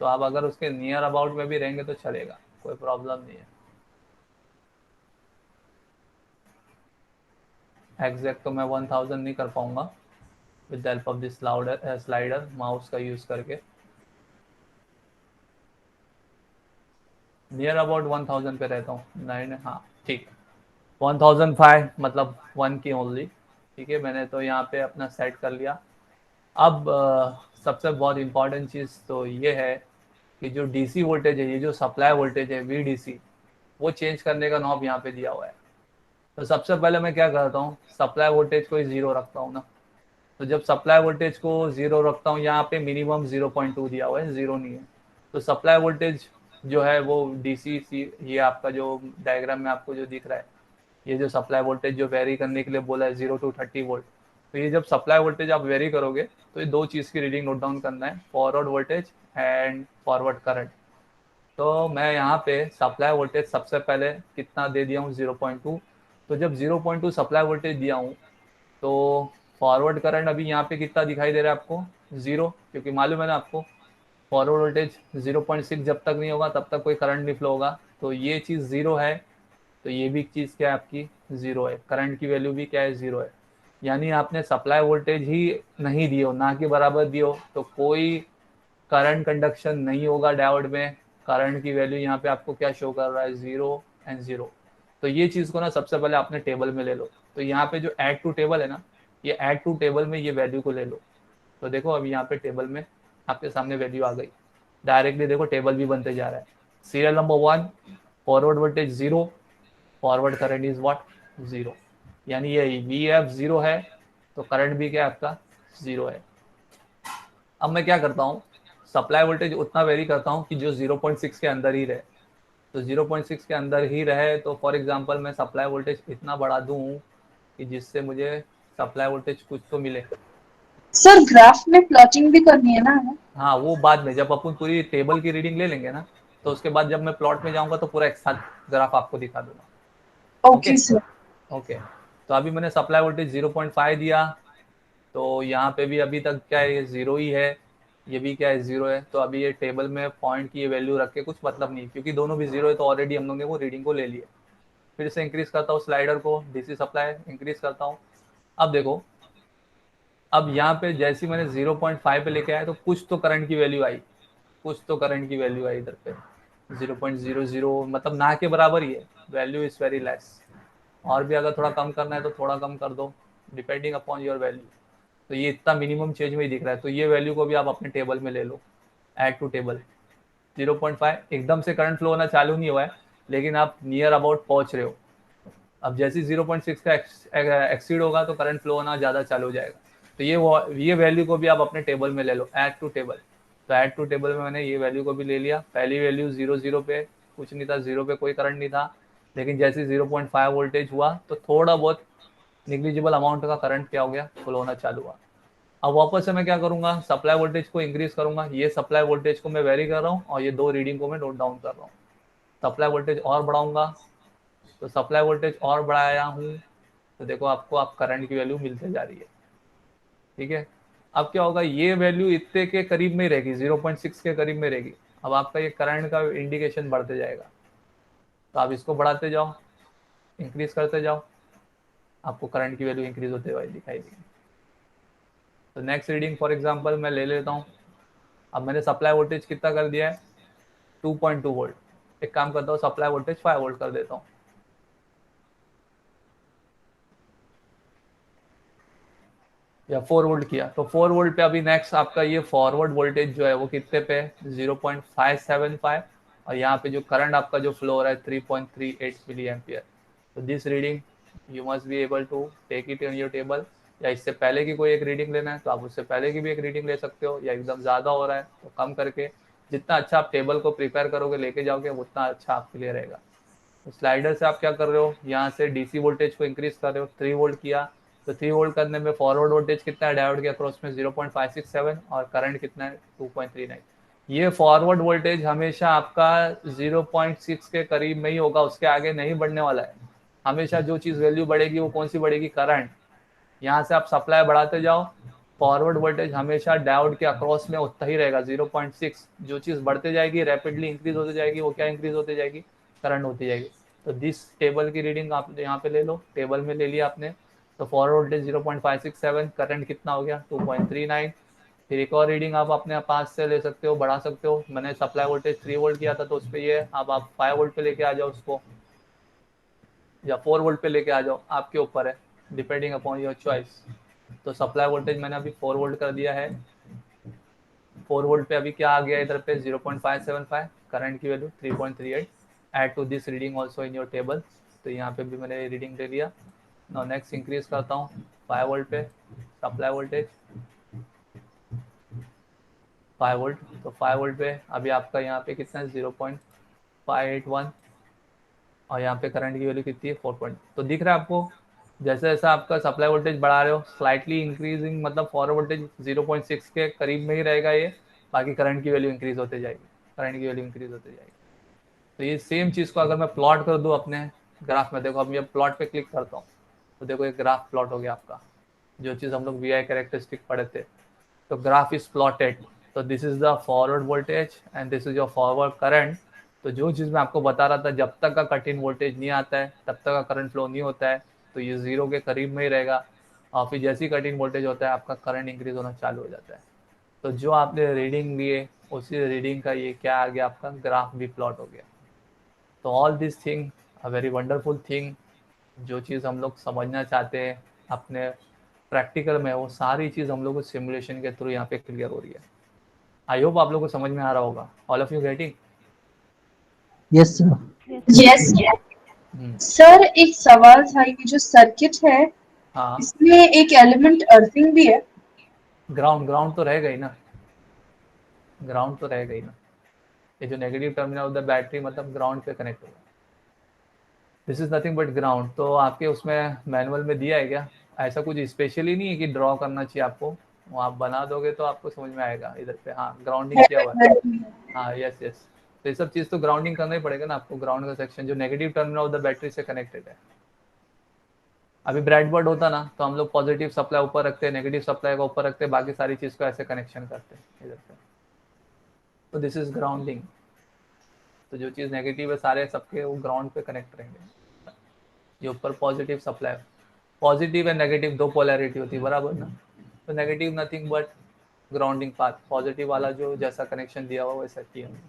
तो आप अगर उसके नियर अबाउट में भी रहेंगे तो चलेगा, कोई प्रॉब्लम नहीं है। एग्जैक्ट तो मैं 1000 नहीं कर पाऊंगा with the help of this slider mouse का यूज़ करके। नियर अबाउट 1000 पे रहता हूँ, 9, हाँ ठीक, 1005 मतलब 1 की ओनली। ठीक है, मैंने तो यहाँ पे अपना सेट कर लिया। अब सबसे बहुत इम्पॉर्टेंट चीज़ तो ये है कि जो डीसी वोल्टेज है, ये जो सप्लाई वोल्टेज है VDC, वो चेंज करने का नॉब यहाँ पे दिया हुआ है। तो सबसे पहले मैं क्या करता हूँ, सप्लाई वोल्टेज को ही 0 रखता हूँ ना। तो जब सप्लाई वोल्टेज को 0 रखता हूँ, यहाँ पे मिनिमम 0.2 दिया हुआ है, 0 नहीं है। तो सप्लाई वोल्टेज जो है वो DC, ये आपका जो डायग्राम में आपको जो दिख रहा है, ये जो सप्लाई वोल्टेज जो वेरी करने के लिए बोला है 0 to 30 वोल्ट, तो ये जब सप्लाई वोल्टेज आप वेरी करोगे तो ये दो चीज़ की रीडिंग नोट डाउन करना है, forward voltage and forward current. तो मैं यहाँ पे सप्लाई वोल्टेज सबसे पहले कितना दे दिया हूँ 0.2। तो जब 0.2 सप्लाई वोल्टेज दिया हूँ तो फॉरवर्ड करंट अभी यहाँ पे कितना दिखाई दे रहा है आपको, 0, क्योंकि मालूम है ना आपको फॉरवर्ड वोल्टेज 0.6 जब तक नहीं होगा तब तक कोई करंट नहीं फ्लो होगा। तो ये चीज़ 0 है, तो ये भी चीज़ क्या है आपकी 0 है, करंट की वैल्यू भी क्या है 0 है। यानी आपने सप्लाई वोल्टेज ही नहीं दियो, ना के बराबर दियो, तो कोई करंट कंडक्शन नहीं होगा डायोड में। करंट की वैल्यू यहाँ पे आपको क्या शो कर रहा है, 0 एंड 0। तो ये चीज़ को ना सबसे पहले आपने टेबल में ले लो। तो यहाँ पे जो ऐड टू टेबल है ना, ये ऐड टू टेबल में ये वैल्यू को ले लो। तो देखो अभी यहाँ पे टेबल में आपके सामने वैल्यू आ गई, डायरेक्टली देखो टेबल भी बनते जा रहा है। Serial number 1, forward voltage 0, forward current is what, 0। यानी ये वी एफ 0 है तो करंट भी क्या आपका 0 है। अब मैं क्या करता हूँ, सप्लाई वोल्टेज उतना वेरी करता हूँ कि जो 0.6 के अंदर ही रहे। तो 0.6 के अंदर ही रहे तो फॉर एग्जांपल मैं सप्लाई वोल्टेज इतना बढ़ा दूँ कि जिससे मुझे सप्लाई वोल्टेज कुछ तो मिले। सर ग्राफ में प्लॉटिंग भी करनी है ना हमें? हाँ वो बाद में जब अपन पूरी टेबल की रीडिंग ले लेंगे ना, तो उसके बाद जब मैं प्लॉट में जाऊंगा तो पूरा एक साथ ग्राफ आपको दिखा दूंगा। Okay okay sir. ओके। तो अभी मैंने सप्लाई वोल्टेज 0.5 दिया, तो यहाँ पे भी अभी तक क्या है, ये 0 ही है, ये भी क्या है 0 है। तो अभी ये टेबल में पॉइंट की ये वैल्यू रख के कुछ मतलब नहीं, क्योंकि दोनों भी 0 है तो ऑलरेडी हम लोगों ने वो रीडिंग को ले लिए। फिर से इंक्रीज करता हूँ स्लाइडर को, डीसी सप्लाई इंक्रीज करता हूँ। अब देखो, अब यहाँ पे जैसे मैंने 0.5 पे लेके आया तो कुछ तो करंट की वैल्यू आई, कुछ तो करंट की वैल्यू आई इधर पे 0.00, मतलब ना के बराबर ही है, वैल्यू इज वेरी लेस। और भी अगर थोड़ा कम करना है तो थोड़ा कम कर दो, डिपेंडिंग अपॉन योर वैल्यू। तो ये इतना मिनिमम चेंज में ही दिख रहा है, तो ये वैल्यू को भी आप अपने टेबल में ले लो, ऐड टू टेबल। 0.5 एकदम से करंट फ्लो होना चालू नहीं हुआ है, लेकिन आप नियर अबाउट पहुंच रहे हो। अब जैसे 0.6 का एक्सीड होगा तो करंट फ्लो होना ज़्यादा चालू हो जाएगा। तो ये वैल्यू को भी आप अपने टेबल में ले लो, ऐड टू टेबल। तो ऐड टू टेबल में मैंने ये वैल्यू को भी ले लिया। पहली वैल्यू 0 पे कुछ नहीं था, 0 पे कोई करंट नहीं था, लेकिन जैसे 0.5 वोल्टेज हुआ तो थोड़ा बहुत निग्लिजिबल अमाउंट का करंट क्या हो गया, फ्लो होना चालू हुआ। अब वापस से मैं क्या करूंगा, सप्लाई वोल्टेज को इंक्रीज करूंगा। ये सप्लाई वोल्टेज को मैं वेरी कर रहा हूँ और ये दो रीडिंग को मैं नोट डाउन कर रहा हूँ। सप्लाई वोल्टेज और बढ़ाऊंगा, तो सप्लाई वोल्टेज और बढ़ाया हूँ तो देखो आपको आप करंट की वैल्यू मिलते जा रही है। ठीक है, अब क्या होगा, ये वैल्यू इतने के करीब में रहेगी, 0.6 के करीब में रहेगी। अब आपका ये करंट का इंडिकेशन बढ़ते जाएगा, तो आप इसको बढ़ाते जाओ, इंक्रीज करते जाओ, आपको करंट की वैल्यू इंक्रीज होते हुए दिखाई देगी। तो नेक्स्ट रीडिंग फॉर एग्जांपल मैं ले लेता हूँ। अब मैंने सप्लाई वोल्टेज कितना कर दिया है, 2.2 वोल्ट। एक काम करता हूँ, सप्लाई वोल्टेज 5 वोल्ट कर देता हूँ, या 4 वोल्ट किया। तो 4 वोल्ट पे अभी नेक्स्ट आपका ये फॉरवर्ड वोल्टेज जो है वो कितने पे, 0.575। और यहाँ पे जो करंट आपका जो फ्लो हो रहा है 3.38 मिली एम्पियर। तो this reading you must be able to take it in your table, या इससे पहले की कोई एक रीडिंग लेना है तो आप उससे पहले की भी एक रीडिंग ले सकते हो, या एकदम ज़्यादा हो रहा है तो कम करके, जितना अच्छा आप टेबल को प्रिपेयर करोगे लेके जाओगे उतना अच्छा आपके लिए रहेगा। तो स्लाइडर से आप क्या कर रहे हो, यहाँ से डीसी वोल्टेज को इंक्रीज कर रहे हो, 3 वोल्ट किया। तो 3 वोल्ट करने में फॉरवर्ड वोल्टेज कितना है डायोड के अक्रॉस में, 0.567, और करंट कितना है 2.39। ये फॉरवर्ड वोल्टेज हमेशा आपका 0.6 के करीब में ही होगा, उसके आगे नहीं बढ़ने वाला है। हमेशा जो चीज़ वैल्यू बढ़ेगी वो कौन सी बढ़ेगी, करंट। यहाँ से आप सप्लाई बढ़ाते जाओ, फॉरवर्ड वोल्टेज हमेशा डायोड के अक्रॉस में उतना ही रहेगा 0.6। जो चीज़ बढ़ते जाएगी, रैपिडली इंक्रीज होती जाएगी, वो क्या इंक्रीज होती जाएगी, करंट होती जाएगी। तो दिस टेबल की रीडिंग आप यहाँ पे ले लो, टेबल में ले लिया आपने। तो फॉरवर्ड वोल्टेज 0.567, करंट कितना हो गया 2.39। फिर एक और रीडिंग आप अपने पास से ले सकते हो, बढ़ा सकते हो। मैंने सप्लाई वोल्टेज 3 वोल्ट किया था तो उस पर ये अब आप 5 वोल्ट पे लेके आ जाओ उसको, या 4 वोल्ट पे लेके आ जाओ, आपके ऊपर है, डिपेंडिंग अपॉन योर चॉइस। तो सप्लाई वोल्टेज मैंने अभी 4 वोल्ट कर दिया है। 4 वोल्ट पे अभी क्या आ गया इधर पे 0.575, करंट की value 3.38। Add to this reading also in your table. तो यहाँ पे भी मैंने रीडिंग ले लिया। नाउ नेक्स्ट इंक्रीज करता हूँ 5 वोल्ट पे सप्लाई वोल्टेज, 5 वोल्ट। तो 5 वोल्ट पे अभी आपका यहाँ पे कितना है 0.581, और यहाँ पे करंट की वैल्यू कितनी है 4 पॉइंट। तो दिख रहा है आपको जैसे जैसे आपका सप्लाई वोल्टेज बढ़ा रहे हो, स्लाइटली इंक्रीजिंग, मतलब फॉरवर्ड वोल्टेज 0.6 के करीब में ही रहेगा ये, बाकी करंट की वैल्यू इंक्रीज होते जाएगी, करंट की वैल्यू इंक्रीज होते जाएगी। तो ये सेम चीज़ को अगर मैं प्लॉट कर दूँ अपने ग्राफ में, देखो अब ये प्लॉट पे क्लिक करता हूँ तो देखो एक ग्राफ प्लॉट हो गया आपका, जो चीज़ हम लोग VI कैरेक्टरिस्टिक पढ़े थे। तो ग्राफ इज प्लॉटेड, तो this is the forward voltage and this is your forward current. तो जो चीज़ मैं आपको बता रहा था, जब तक का कट इन वोल्टेज नहीं आता है तब तक का करंट फ्लो नहीं होता है, तो ये जीरो के करीब में ही रहेगा। और फिर जैसे ही कट इन वोल्टेज होता है आपका करंट इंक्रीज होना चालू हो जाता है। तो जो आपने रीडिंग लिए उसी रीडिंग का ये क्या आ गया, आपका ग्राफ भी प्लॉट हो गया। तो all this thing a very wonderful thing, जो चीज़ हम लोग समझना चाहते हैं अपने प्रैक्टिकल में, वो सारी चीज़ हम लोग को सिमुलेशन के थ्रू यहाँ पे क्लियर हो रही है। आई होप आप लोग को समझ में आ रहा होगा। All of you getting? Yes sir. Yes sir, एक सवाल था, ये जो सर्किट है हाँ, इसमें एक एलिमेंट अर्थिंग भी है। ग्राउंड ग्राउंड तो रहेगा ही ना, ग्राउंड तो रहेगा ही ना। ये जो negative terminal of the battery मतलब ग्राउंड पे कनेक्ट होगा। This is nothing but ground. तो आपके उसमें मैनुअल में दिया है क्या? ऐसा कुछ स्पेशली नहीं है कि ड्रॉ करना चाहिए आपको, वो आप बना दोगे तो आपको समझ में आएगा इधर पे। हाँ, ग्राउंडिंग किया हुआ है। हाँ, यस यस। तो ये सब चीज़ तो ग्राउंडिंग करना ही पड़ेगा ना आपको। ग्राउंड का सेक्शन जो negative terminal of the battery से कनेक्टेड है। अभी ब्रेडबोर्ड होता ना तो हम लोग पॉजिटिव सप्लाई ऊपर रखते हैं, नेगेटिव सप्लाई को ऊपर रखते हैं, बाकी सारी चीज़ को ऐसे कनेक्शन करते हैं इधर पे। तो दिस इज ग्राउंडिंग। तो जो चीज़ नेगेटिव है सारे सबके वो ग्राउंड पे कनेक्ट रहेंगे। ये ऊपर positive supply, positive and negative दो पोलैरिटी होती है बराबर ना। तो negative nothing but grounding path, positive वाला जो जैसा कनेक्शन दिया हुआ वैसा किया हमने।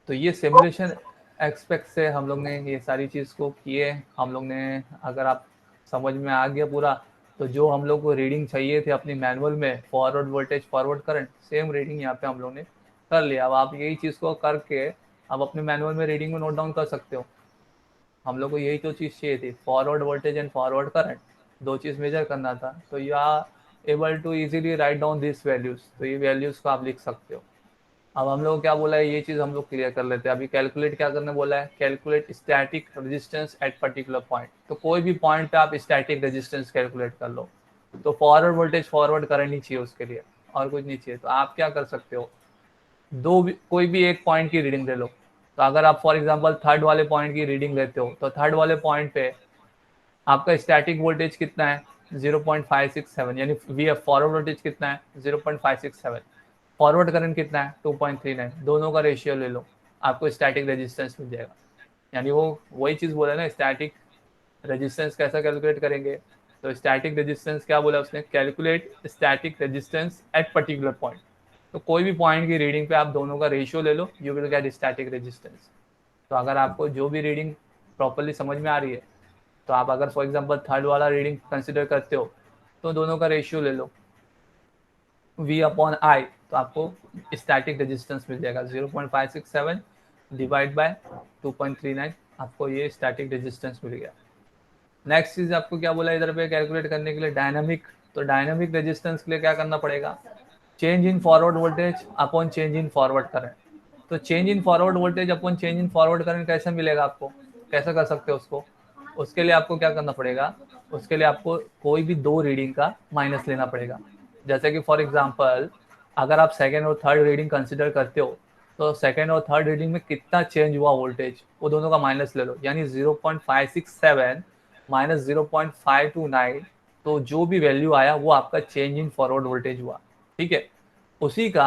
तो ये सिमुलेशन एक्सपेक्ट से हम लोग ने ये सारी चीज़ को किए हम लोग ने। अगर आप समझ में आ गया पूरा, तो जो हम लोग को रीडिंग चाहिए थे अपनी मैनुअल में, forward voltage forward current, same reading यहाँ पे हम लोग ने कर लिया। अब आप यही चीज़ को करके अब अपने मैनुअल में रीडिंग में नोट डाउन कर सकते हो। हम लोग को यही तो चीज़ चाहिए थी, forward voltage and forward current, दो चीज़ मेजर करना था। तो you are able to easily write down this values, तो ये वैल्यूज़ को आप लिख सकते हो। अब हम लोग क्या बोला है, ये चीज़ हम लोग क्लियर कर लेते हैं। अभी कैलकुलेट क्या करने बोला है, calculate static resistance at particular point. तो कोई भी पॉइंट पे आप स्टैटिक रेजिस्टेंस कैलकुलेट कर लो। तो फॉरवर्ड वोल्टेज फॉरवर्ड करंट ही चाहिए उसके लिए, और कुछ नहीं चाहिए। तो आप क्या कर सकते हो, कोई भी एक पॉइंट की रीडिंग ले लो। तो अगर आप फॉर एग्जांपल थर्ड वाले पॉइंट की रीडिंग लेते हो, तो थर्ड वाले पॉइंट पे आपका स्टैटिक वोल्टेज कितना है, 0.567, यानी वी फॉरवर्ड वोल्टेज कितना है, 0.567, फॉरवर्ड करंट कितना है, 2.39, दोनों का रेशियो ले लो, आपको स्टैटिक रेजिस्टेंस मिल जाएगा। यानी वो वही चीज़ बोला ना, स्टैटिक रेजिस्टेंस कैसा कैलकुलेट करेंगे। तो स्टैटिक रेजिस्टेंस क्या बोला उसने, calculate static resistance at particular point. तो कोई भी पॉइंट की रीडिंग पे आप दोनों का रेशियो ले लो, you will get static resistance. तो अगर आपको जो भी रीडिंग प्रॉपरली समझ में आ रही है, तो आप अगर फॉर एग्जांपल थर्ड वाला रीडिंग कंसिडर करते हो, तो दोनों का रेशियो ले लो V/I, तो आपको स्टैटिक रेजिस्टेंस मिल जाएगा 0.567 डिवाइड बाय 2.39, आपको ये स्टैटिक रेजिस्टेंस मिल गया। नेक्स्ट चीज आपको क्या बोला इधर पे कैलकुलेट करने के लिए, डायनामिक। तो डायनामिक रेजिस्टेंस के लिए क्या करना पड़ेगा, change in forward voltage upon change in forward current. तो change in forward voltage upon change in forward current कैसे मिलेगा आपको, कैसे कर सकते हो उसको। उसके लिए आपको क्या करना पड़ेगा, उसके लिए आपको कोई भी दो रीडिंग का माइनस लेना पड़ेगा। जैसे कि फॉर एग्जांपल अगर आप सेकेंड और थर्ड रीडिंग कंसिडर करते हो, तो सेकेंड और थर्ड रीडिंग में कितना चेंज हुआ वोल्टेज, वो दोनों का माइनस ले लो। यानी 0.567 माइनस 0.529, तो जो भी वैल्यू आया वो आपका चेंज इन फॉरवर्ड वोल्टेज हुआ। ठीक है, उसी का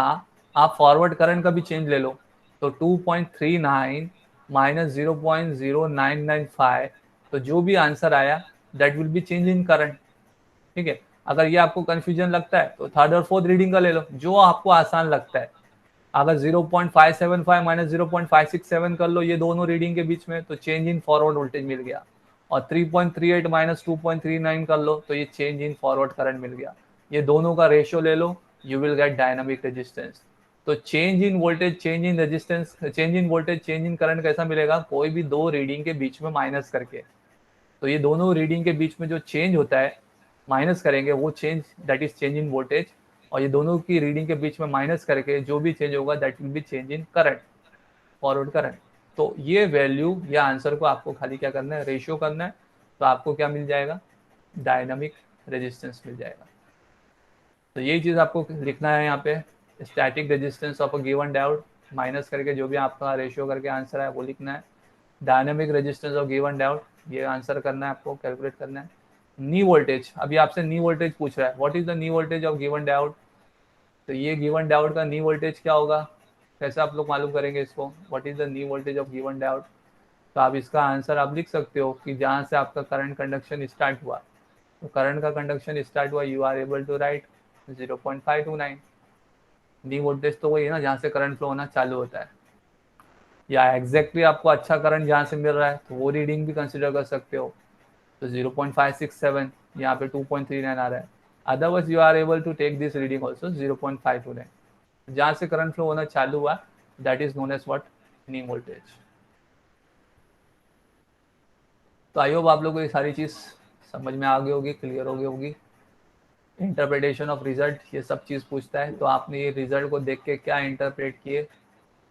आप फॉरवर्ड करंट का भी चेंज ले लो। तो 2.39 माइनस 0.0995, तो जो भी आंसर आया that will B change in current. ठीक है, अगर ये आपको कंफ्यूजन लगता है तो थर्ड और फोर्थ रीडिंग का ले लो, जो आपको आसान लगता है। अगर 0.575 माइनस 0.567 कर लो ये दोनों रीडिंग के बीच में, तो चेंज इन फॉरवर्ड वोल्टेज मिल गया। और 3.38 माइनस 2.39 कर लो तो ये चेंज इन फॉरवर्ड करंट मिल गया। ये दोनों का रेशियो ले लो, you will get dynamic resistance. तो change in voltage change in resistance, change in voltage change in current कैसा मिलेगा, कोई भी दो रीडिंग के बीच में माइनस करके। तो ये दोनों रीडिंग के बीच में जो चेंज होता है माइनस करेंगे, वो change that is change in voltage. और ये दोनों की रीडिंग के बीच में माइनस करके जो भी चेंज होगा that will B change in current, forward current. तो ये वैल्यू या आंसर को आपको खाली क्या करना है, रेशियो करना है, तो आपको क्या मिल जाएगा, डायनामिक रेजिस्टेंस मिल जाएगा। तो यही चीज़ आपको लिखना है यहाँ पे, static resistance of a given diode minus करके जो भी आपका रेशियो करके आंसर है वो लिखना है, dynamic resistance of given diode ये आंसर करना है, आपको कैलकुलेट करना है। नी वोल्टेज, अभी आपसे नी वोल्टेज पूछ रहा है, what is the knee voltage of given diode, तो ये गिवन डायोड का नी वोल्टेज क्या होगा, कैसे आप लोग मालूम करेंगे इसको, what is the knee voltage of given diode, तो आप इसका आंसर आप लिख सकते हो कि जहाँ से आपका करंट कंडक्शन स्टार्ट हुआ, तो करंट का कंडक्शन स्टार्ट हुआ, you are able to write 0.529। Knee voltage तो वही है ना जहाँ से करंट फ्लो होना चालू होता है, या एग्जैक्टली आपको अच्छा करंट जहाँ से मिल रहा है तो वो रीडिंग भी कंसिडर कर सकते हो, तो 0.567 यहाँ पे 2.39 आ रहा है, otherwise you are able to take this reading also 0.529, जहाँ से करंट फ्लो होना चालू हुआ that is known as what, knee voltage. तो आई होप आप लोगों को ये सारी चीज़ समझ में आ गई होगी, क्लियर हो गई होगी। इंटरप्रिटेशन ऑफ रिजल्ट ये सब चीज़ पूछता है, तो आपने ये रिजल्ट को देख के क्या इंटरप्रेट किए,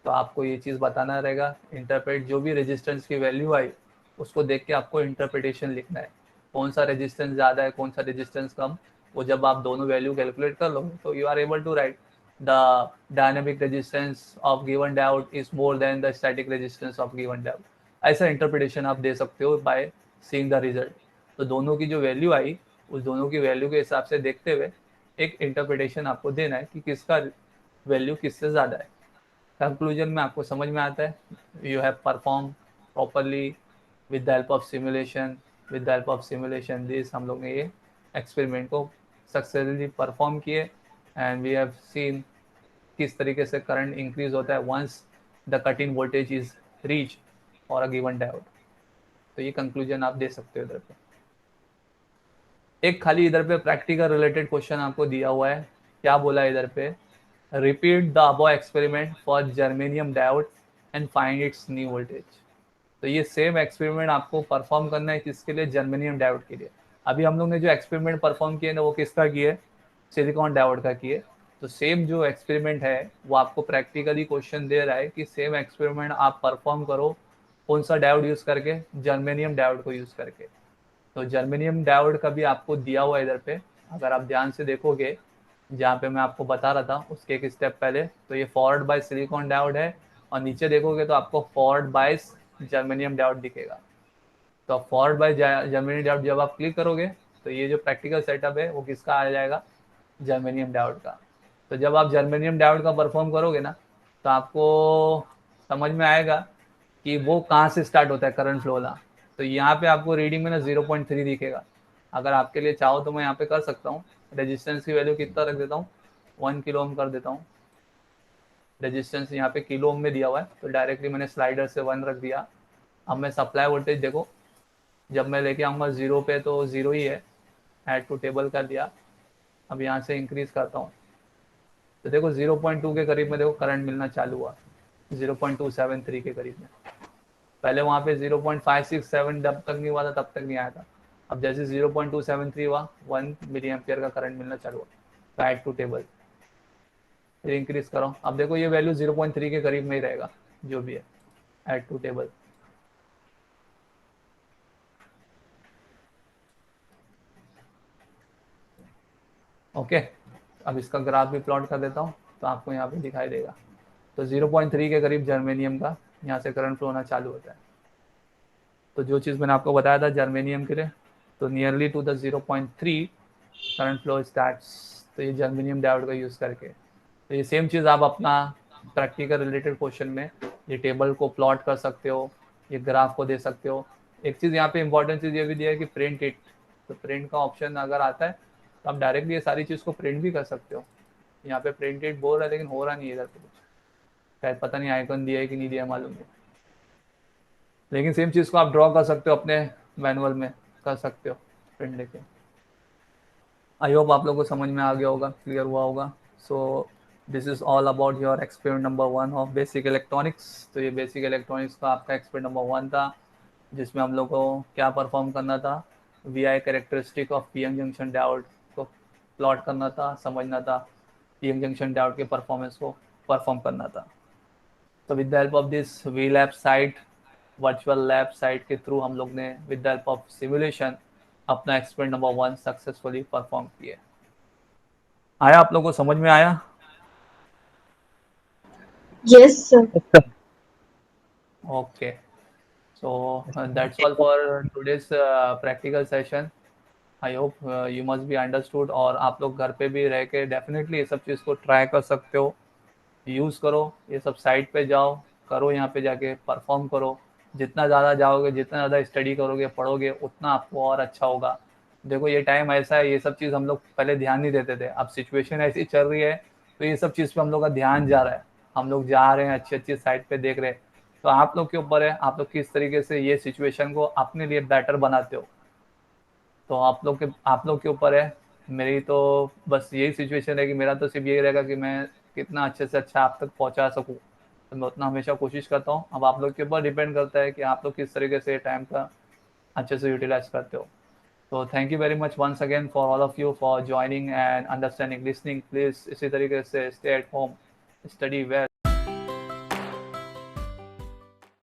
तो आपको ये चीज़ बताना रहेगा। इंटरप्रेट जो भी रेजिस्टेंस की वैल्यू आई उसको देख के आपको इंटरप्रिटेशन लिखना है, कौन सा रेजिस्टेंस ज़्यादा है कौन सा रेजिस्टेंस कम, वो जब आप दोनों वैल्यू कैलकुलेट कर लोगे तो you are able to write the dynamic resistance of given diode is more than the static resistance of given diode. ऐसा इंटरप्रिटेशन आप दे सकते हो बाय सीइंग द रिजल्ट। तो दोनों की जो वैल्यू आई उस दोनों की वैल्यू के हिसाब से देखते हुए एक इंटरप्रिटेशन आपको देना है कि किसका वैल्यू किससे ज़्यादा है। कंक्लूजन में आपको समझ में आता है, you have perform properly with the help of simulation, with the help of simulation this हम लोग ने ये एक्सपेरिमेंट को सक्सेसफुली परफॉर्म किए एंड वी हैव सीन किस तरीके से करंट इंक्रीज होता है once the cut in voltage is reach for a given diode. तो ये कंक्लूजन आप दे सकते हो इधर पे। एक खाली इधर पे प्रैक्टिकल रिलेटेड क्वेश्चन आपको दिया हुआ है, क्या बोला है इधर पे, repeat the above experiment for germanium diode and find its knee voltage. तो ये सेम एक्सपेरिमेंट आपको परफॉर्म करना है किसके लिए, जर्मेनियम डायोड के लिए। अभी हम लोग ने जो एक्सपेरिमेंट परफॉर्म किए ना वो किसका किए, सिलिकॉन डायोड का किए। तो सेम जो एक्सपेरिमेंट है वो आपको प्रैक्टिकली क्वेश्चन दे रहा है कि सेम एक्सपेरिमेंट आप परफॉर्म करो कौन सा डायोड यूज करके, जर्मेनियम डायोड को यूज करके। तो जर्मेनियम डायोड का भी आपको दिया हुआ है इधर पे, अगर आप ध्यान से देखोगे जहाँ पे मैं आपको बता रहा था उसके एक स्टेप पहले, तो ये फॉरवर्ड बाय सिलिकॉन डायोड है और नीचे देखोगे तो आपको फॉरवर्ड बाय जर्मेनियम डायोड दिखेगा। तो फॉरवर्ड बाय जर्मेनियम डायोड जब आप क्लिक करोगे तो ये जो प्रैक्टिकल सेटअप है वो किसका आ जाएगा, जर्मेनियम डायोड का। तो जब आप जर्मेनियम डायोड का परफॉर्म करोगे ना तो आपको समझ में आएगा कि वो कहाँ से स्टार्ट होता है करंट फ्लो वाला। तो यहाँ पे आपको रीडिंग में ना 0.3 दिखेगा। अगर आपके लिए चाहो तो मैं यहाँ पे कर सकता हूँ, रेजिस्टेंस की वैल्यू कितना रख देता हूँ, 1 किलो ओम कर देता हूँ। रेजिस्टेंस यहाँ पे किलो ओम में दिया हुआ है तो डायरेक्टली मैंने स्लाइडर से 1 रख दिया। अब मैं सप्लाई वोल्टेज देखो, जब मैं लेके आऊँगा 0 पे तो 0 ही है, ऐड टू टेबल कर दिया। अब यहाँ से इंक्रीज करता हूँ तो देखो 0.2 के करीब में देखो करंट मिलना चालू हुआ, 0.273 के करीब में। पहले वहाँ पे 0.567 जब तक नहीं हुआ था तब तक नहीं आया था। अब जैसे 0.273 हुआ 1 मिली एम्पियर का करंट मिलना चालू हुआ, ऐड टू टेबल फिर इंक्रीज करो। अब देखो ये वैल्यू 0.3 के करीब में ही रहेगा जो भी है, ऐड टू टेबल। ओके, अब इसका ग्राफ भी प्लॉट कर देता हूँ तो आपको यहाँ पे दिखाई देगा। तो 0.3 के करीब जर्मेनियम का यहाँ से करंट फ्लो होना चालू होता है। तो जो चीज़ मैंने आपको बताया था जर्मेनियम के लिए, तो nearly to the 0.3 current flow starts, तो ये जर्मेनियम डायोड का यूज़ करके। तो ये सेम चीज़ आप अपना प्रैक्टिकल रिलेटेड क्वेश्चन में ये टेबल को प्लॉट कर सकते हो, ये ग्राफ को दे सकते हो। एक चीज़ यहाँ पे इंपॉर्टेंट चीज़ ये भी दिया है कि प्रिंट इट, तो प्रिंट का ऑप्शन अगर आता है तो आप डायरेक्टली ये सारी चीज़ को प्रिंट भी कर सकते हो। यहाँ पे प्रिंट इट बोल रहा है लेकिन हो रहा नहीं है इधर पे कुछ, शायद पता नहीं आइकन दिया है कि नहीं दिया मालूम नहीं, लेकिन सेम चीज़ को आप ड्रॉ कर सकते हो अपने मैनुअल में, कर सकते हो प्रिंट लेके। आई होप आप लोगों को समझ में आ गया होगा, क्लियर हुआ होगा। So this is all about your experiment number 1 of basic electronics. तो ये बेसिक इलेक्ट्रॉनिक्स का आपका एक्सपेरिमेंट नंबर 1 था, जिसमें हम लोग को क्या परफॉर्म करना था, V I characteristic of P N junction diode को प्लॉट करना था, समझना था, पी एन जंक्शन डायोड के परफॉर्मेंस को परफॉर्म करना था। तो with the help of this V lab site, virtual lab site के थ्रू हम लोग ने with the help of simulation अपना एक्सपेरिमेंट नंबर 1 सक्सेसफुली परफॉर्म किया। आया आप लोगों को समझ में आया? Yes, sir. Okay, so that's all for today's practical session. I hope you must be understood. और आप लोग घर पे भी रह के डेफिनेटली ये सब चीज़ को ट्राई कर सकते हो, यूज़ करो, ये सब साइट पे जाओ, करो, यहाँ पे जाके परफॉर्म करो। जितना ज़्यादा जाओगे, जितना ज़्यादा स्टडी करोगे, पढ़ोगे, उतना आपको और अच्छा होगा। देखो ये टाइम ऐसा है, ये सब चीज़ हम लोग पहले ध्यान नहीं देते थे, अब सिचुएशन ऐसी चल रही है तो ये सब चीज़ पे हम लोग का ध्यान जा रहा है, हम लोग जा रहे हैं, अच्छी अच्छी साइट पे देख रहे हैं। तो आप लोग के ऊपर है, आप लोग किस तरीके से ये सिचुएशन को अपने लिए बेटर बनाते हो, तो आप लोग के ऊपर है। मेरी तो बस यही सिचुएशन है कि मेरा तो सिर्फ यही रहेगा कि मैं कितना अच्छे से अच्छा आप तक पहुंचा सकूं, तो मैं उतना हमेशा कोशिश करता हूं। अब आप लोग के ऊपर डिपेंड करता है कि आप लोग किस तरीके से टाइम का अच्छे से यूटिलाइज करते हो। तो thank you very much once again for all of you for joining and understanding, listening. Please इसी तरीके से stay at home, study well.